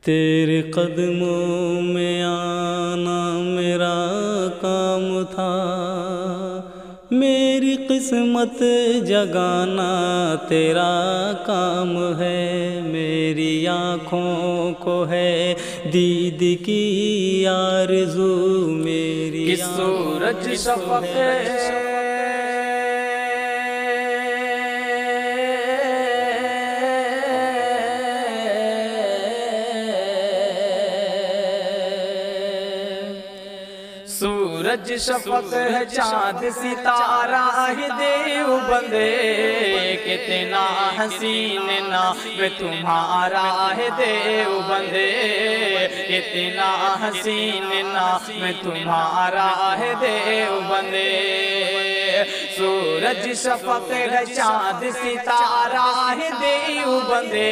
تیرے قدموں میں آنا میرا کام تھا، میری قسمت جگانا تیرا کام ہے، میری آنکھوں کو ہے دید کی آرزو، میری سورج شفق سورج شفق ہے، چاند ستارہ ہے دیوبندے، کتنا حسین نام تمہارا ہے دیوبندے، کتنا حسین نام تمہارا ہے دیوبندے۔ سورج شفق ہے، چاند ستارہ ہے دیوبندے،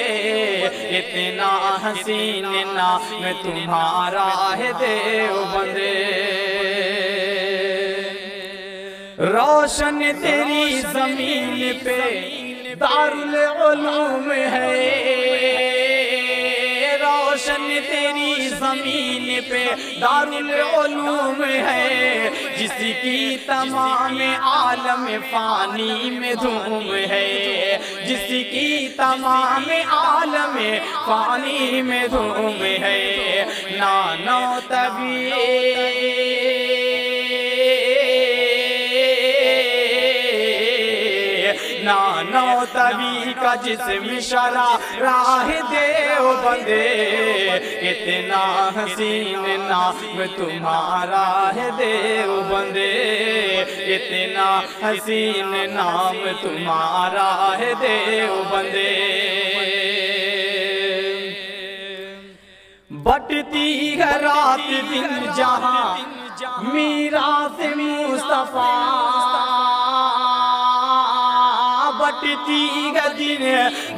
کتنا حسین نام تمہارا ہے دیوبندے۔ روشن تیری زمین پہ دارالعلوم ہے، روشن تیری زمین پہ دارالعلوم ہے، جس کی تمام عالم فانی میں دھوم ہے، جس کی تمام عالم فانی میں دھوم ہے۔ نانو نانو تبی کا جسم شرح راہ دیوبندے، اتنا حسین نام تمہارا ہے دیوبندے، اتنا حسین نام تمہارا ہے دیوبندے۔ بٹتی ہے رات دن جہاں میراث مصطفیٰ،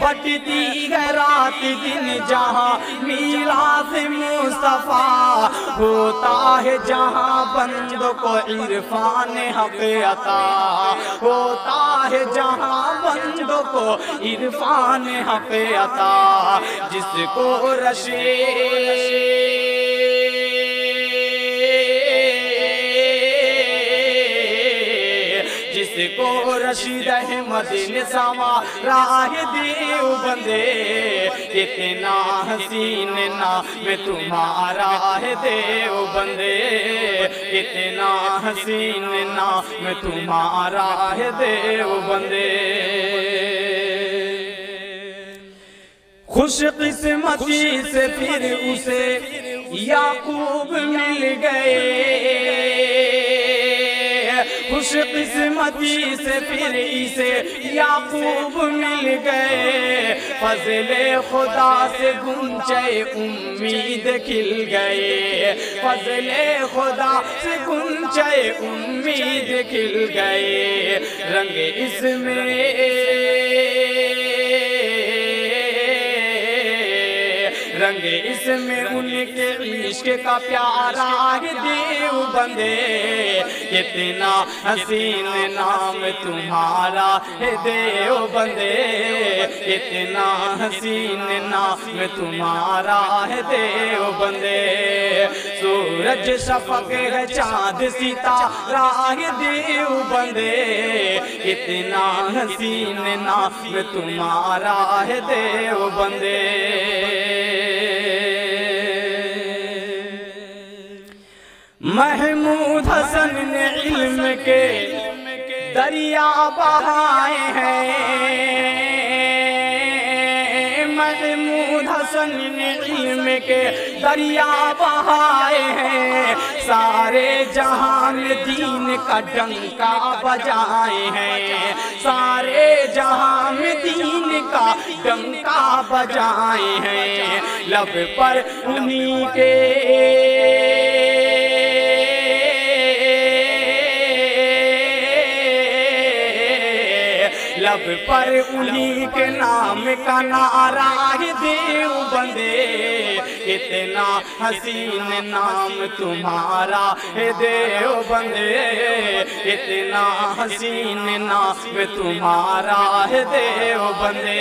بٹتی ہے رات دن جہاں میراث مصطفیٰ، ہوتا ہے جہاں بندوں کو عرفان حق عطا، ہوتا ہے جہاں بندوں کو عرفان حق عطا، جس کو رشید احمد نظامہ راہ دیوبندے، اتنا حسین نام تمہارا ہے دیوبندے، اتنا حسین نام تمہارا ہے دیوبندے۔ خوش قسمتی سے پھر اسے یعقوب مل گئے، خوش قسمتی سے پھر اسے یعقوب مل گئے، فضل خدا سے گنچے امید کھل گئے، فضل خدا سے گنچے امید کھل گئے۔ رنگ اس میں ان کے عشق کا پیارا ہے دیوبندے، کتنا حسین نام تمہارا ہے دیوبندے، کتنا حسین نام تمہارا ہے دیوبندے۔ سورج شفق ہے، چاند ستارہ ہے دیوبندے، کتنا حسین نام تمہارا ہے دیوبندے۔ محمود حسن نے علم کے دریا بہائے ہیں، محمود حسن نے علم کے دریا بہائے ہیں، سارے جہاں میں دین کا ڈنکا بجائے ہیں، سارے جہاں میں دین کا ڈنکا بجائے ہیں۔ لب پر انہی کے لب پر انہی کے نام کا نعرہ ہے دیوبندے، اتنا حسین نام تمہارا ہے دیوبندے، اتنا حسین نام تمہارا ہے دیوبندے۔